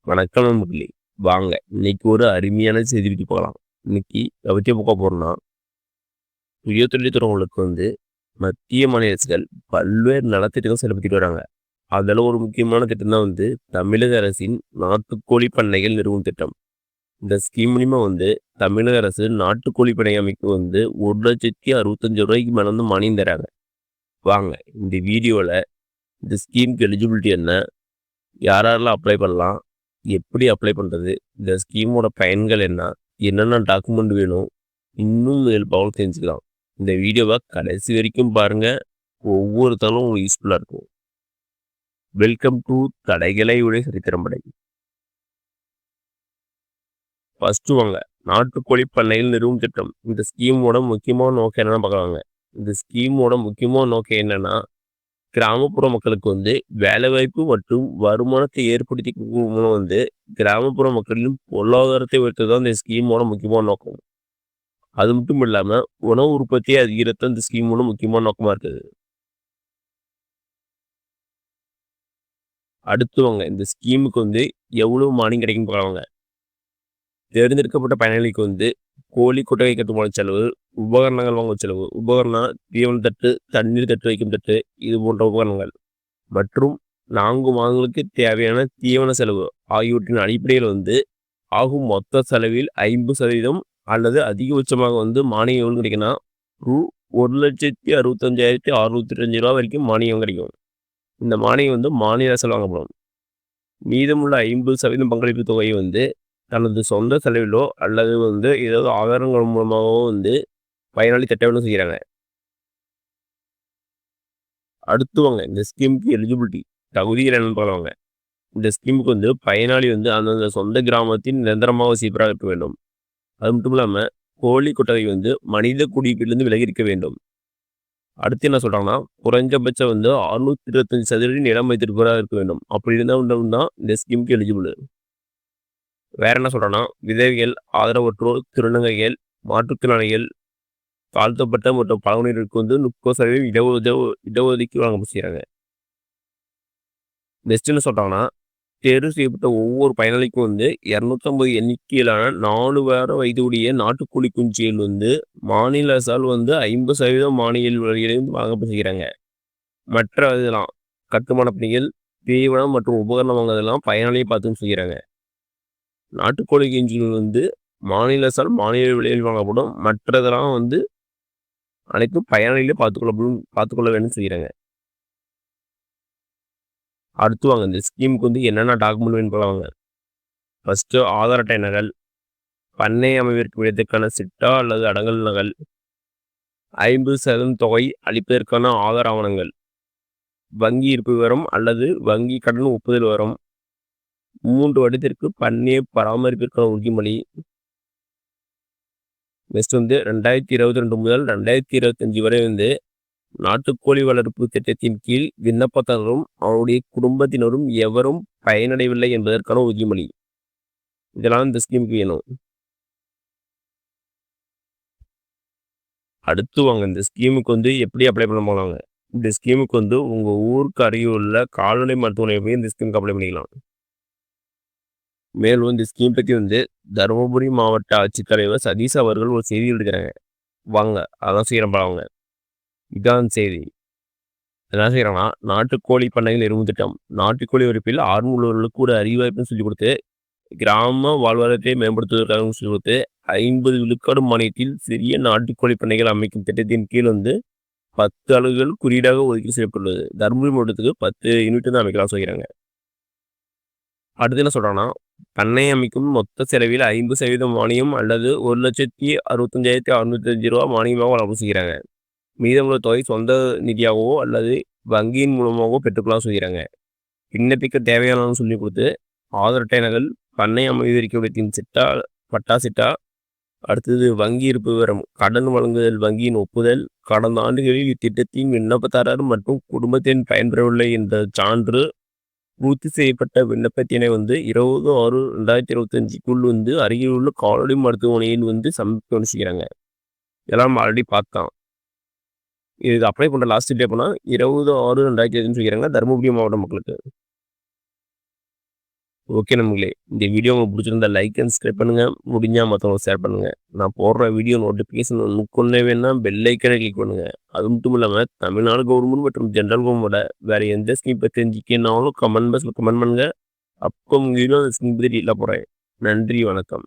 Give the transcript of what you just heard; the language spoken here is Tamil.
வணக்கம் நண்பர்களே. வாங்க இன்னைக்கு ஒரு அருமையான செய்தி பத்தி போகலாம். இன்னைக்கு எத பத்தி பார்க்க போறோம்னா, சுயதொழில் தொடங்குவங்களுக்கு மத்திய மாநில அரசுகள் பல்வேறு நலத்திட்டங்கள் செயல்படுத்திட்டு வராங்க. அதில ஒரு முக்கியமான திட்டம் தான் தமிழக அரசின் நாட்டுக்கோழி பண்ணைகள் நிறுவும் திட்டம். இந்த ஸ்கீம் மூலியமா தமிழக அரசு நாட்டுக்கோழி பண்ணை அமைக்க ரூ. 1,65,000 மேல மானியம் தராங்க. வாங்க இந்த வீடியோல இந்த ஸ்கீம்க்கு எலிஜிபிலிட்டி என்ன? யாரெல்லாம் அப்ளை பண்ணலாம்? எப்படி அப்ளை பண்ணுறது, இந்த ஸ்கீமோட பயன்கள் என்ன, என்னென்ன டாக்குமெண்ட் வேணும், இன்னும் பவர் தெரிஞ்சுக்கலாம். இந்த வீடியோவை கடைசி வரைக்கும் பாருங்கள். ஒவ்வொரு தளம் உங்களுக்கு யூஸ்ஃபுல்லாக இருக்கும். வெல்கம் டு தடைகளை உடைய சரித்திரம்படை. ஃபஸ்ட்டு வாங்க நாட்டுக்கோழி பண்ணையில் நிறுவும் திட்டம். இந்த ஸ்கீமோட முக்கியமான நோக்கம் என்னென்னு பார்க்கலாங்க. இந்த ஸ்கீமோட முக்கியமான நோக்கம் என்னென்னா, கிராமப்புற மக்களுக்கு வேலைவாய்ப்பு மற்றும் வருமானத்தை ஏற்படுத்தி மூலம் கிராமப்புற மக்களின் பொருளாதாரத்தை உயர்த்துதான் இந்த ஸ்கீமோட முக்கியமான நோக்கம். அது மட்டும் இல்லாமல் உணவு உற்பத்தியை அதிகரித்த இந்த ஸ்கீமோட முக்கியமான நோக்கமாக இருக்குது. அடுத்தவங்க இந்த ஸ்கீமுக்கு எவ்வளவு மானியம் கிடைக்கும் பார்க்கலாங்க. தேர்ந்தெடுக்கப்பட்ட பயனாளிக்கு கோழி கொட்டகை கட்டுமான செலவு, உபகரணங்கள் வாங்கும் செலவு, உபகரணம் தீவன தட்டு, தண்ணீர் தட்டு வைக்கும் தட்டு, இது போன்ற உபகரணங்கள் மற்றும் 4 மாதங்களுக்கு தேவையான தீவன செலவு ஆகியவற்றின் அடிப்படையில் ஆகும் மொத்த செலவில் 50% அல்லது அதிகபட்சமாக மானியம் எவ்வளவு கிடைக்குன்னா ரூ. 1,65,602 வரைக்கும் மானியம் கிடைக்கும். இந்த மானியம் மாநில அரசால் வழங்கப்படும். மீதமுள்ள 50% பங்களிப்பு தொகையை தனது சொந்த செலவிலோ அல்லது ஏதாவது ஆதாரங்கள் மூலமாகவோ பயனாளி திட்டமிடல் செய்கிறாங்க. அடுத்துவாங்க இந்த ஸ்கீமுக்கு எலிஜிபிலிட்டி தகுதிகள் என்னன்னு பார்க்கலாங்க. இந்த ஸ்கீமுக்கு பயனாளி அந்தந்த சொந்த கிராமத்தின் நிரந்தரமாக வசிப்பராக இருக்க வேண்டும். அது மட்டும் இல்லாமல் கோழி கொட்டகை மனித குடியிருப்பிலிருந்து விலகி இருக்க வேண்டும். அடுத்து என்ன சொல்றாங்கன்னா, குறைஞ்சபட்சம் 625% நிலம் வைத்திருப்பவராக இருக்க வேண்டும். அப்படி இருந்தால் தான் இந்த ஸ்கீமுக்கு எலிஜிபிள். வேற என்ன சொல்றாங்கன்னா, விதவைகள், ஆதரவற்றோர், திருநங்கைகள், மாற்றுத்திறனாளிகள், தாழ்த்தப்பட்ட மற்றும் பழங்குடியினருக்கு 30% இடஒதுக்கீடு வழங்க செய்கிறாங்க. நெக்ஸ்ட் என்ன சொல்றாங்கன்னா, தேர்வு செய்யப்பட்ட ஒவ்வொரு பயனாளிக்கும் 250 எண்ணிக்கையிலான 4 வார வயதுடைய நாட்டுக்கோழி குஞ்சுகள் மாநில அரசால் 50% மானிய விலையிலிருந்து வழங்கப்பட்டு செய்கிறாங்க. மற்ற இதெல்லாம் கட்டுமான பணிகள், தீவனம் மற்றும் உபகரணம் வாங்குறதெல்லாம் பயனாளியை பார்த்து செய்கிறாங்க. நாட்டுக்கோழி குஞ்சுகள் மாநில அரசால் மானிய விலையில் வழங்கப்படும். மற்றதெல்லாம் அனைத்தும் பயனாளிகளே பார்த்துக்கொள்ள வேண்டும் செய்கிறாங்க. அடுத்து வாங்க இந்த ஸ்கீமுக்கு என்னென்ன டாக்குமெண்ட் வேணும் பார்க்கலாங்க. ஃபஸ்ட்டு ஆதார் அட்டை நகல், பண்ணை அமைவிற்கு விடத்திற்கான சிட்டா அல்லது அடங்கல் நகல், 50% தொகை அளிப்பதற்கான ஆதார ஆவணங்கள், வங்கி இருப்பு விவரம் அல்லது வங்கி கடன் ஒப்புதல் விவரம், 3 வருடத்திற்கு பண்ணை பராமரிப்பிற்கான உறுதிமொழி. நெக்ஸ்ட் 2022 முதல் 2025 வரை நாட்டுக்கோழி வளர்ப்பு திட்டத்தின் கீழ் விண்ணப்பதாரரும் அவருடைய குடும்பத்தினரும் எவரும் பயனடையவில்லை என்பதற்கான உறுதிமொழி. இதெல்லாம் இந்த ஸ்கீமுக்கு வேணும். அடுத்து வாங்க இந்த ஸ்கீமுக்கு எப்படி அப்ளை பண்ண போனாங்க. இந்த ஸ்கீமுக்கு உங்க ஊருக்கு அருகில் உள்ள கால்நடை மருத்துவமனை போய் இந்த ஸ்கீமுக்கு அப்ளை பண்ணிக்கலாம். மேலும் இந்த ஸ்கீம் பற்றி தருமபுரி மாவட்ட ஆட்சித்தலைவர் சதீஷ் அவர்கள் ஒரு செய்தி எடுக்கிறாங்க. வாங்க அதான் செய்யறோம் பாருங்க. இதான் செய்தி. என்ன செய்யறாங்கன்னா, நாட்டுக்கோழி பண்ணையில் நிறுவும் திட்டம். நாட்டுக்கோழி வளர்ப்பில் ஆர்வமுள்ளவர்களுக்கு ஒரு அறிவாய்ப்புன்னு சொல்லி கொடுத்து, கிராம வாழ்வாதாரத்தை மேம்படுத்துவதற்காக சொல்லி கொடுத்து 50 விழுக்காடு மானியத்தில் சிறிய நாட்டுக்கோழி பண்ணைகள் அமைக்கும் திட்டத்தின் கீழ் 10 அலகுகள் குறியீடாக ஒதுக்கீடு செய்யப்பட்டுள்ளது. தருமபுரி மாவட்டத்துக்கு 10 யூனிட் தான் அமைக்கலாம் சொல்கிறாங்க. அடுத்து என்ன சொல்றாங்கன்னா, பண்ணை அமைக்கும் மொத்த செலவில் 50% மானியம் அல்லது ரூ. 1,65,605 மானியமாக வழங்க செய்கிறாங்க. மீதமுள்ள தொகை சொந்த நிதியாகவோ அல்லது வங்கியின் மூலமாகவோ பெற்றுக்கொள்ளலாம் சொல்கிறாங்க. விண்ணப்பிக்க தேவையானு சொல்லி கொடுத்து ஆதார் அட்டை நகல், பண்ணை அமைவிரிக்கத்தின் சிட்டா, பட்டா சிட்டா, அடுத்தது வங்கி இருப்பு விவரம், கடன் வழங்குதல் வங்கியின் ஒப்புதல், கடந்த ஆண்டுகளில் இத்திட்டத்தின் விண்ணப்பதாரர் மற்றும் குடும்பத்தின் பயன்பெறவில்லை என்ற சான்று பூர்த்தி செய்யப்பட்ட விண்ணப்பத்தினை 20/6/2025 அருகில் உள்ள கால்நடை மருத்துவமனையில் சமர்ப்பிக்க செய்கிறாங்க. இதெல்லாம் ஆல்ரெடி பார்த்தோம். இது அப்ளை பண்ணுற லாஸ்ட் டேட் எப்போனா 20/6/2025 சொல்லிக்கிறாங்க தருமபுரி மாவட்ட மக்களுக்கு. ஓகே நண்பர்களே, இந்த வீடியோ உங்களுக்கு பிடிச்சிருந்தா லைக் அண்ட் சப்ஸ்கிரைப் பண்ணுங்க. முடிஞ்சா மத்தவங்களுக்கு ஷேர் பண்ணுங்க. நான் போடுற வீடியோ நோட்டிஃபிகேஷன் உடனுக்குடனே வேணும்னா பெல் ஐக்கானை கிளிக் பண்ணுங்க. அது மட்டும் இல்லாம தமிழ்நாடு கவர்மெண்ட் மற்றும் ஜெனரல் கவர்மெண்ட்டோட வேற எந்த ஸ்கீம் பத்தி தெரிஞ்சுக்கணும்னாலும் கமெண்ட் பாக்ஸ்ல கமெண்ட் பண்ணுங்க. அப்போ உங்க வீடியோ அந்த ஸ்கீம் பத்தி டீட்டெயிலா போடுறேன். நன்றி, வணக்கம்.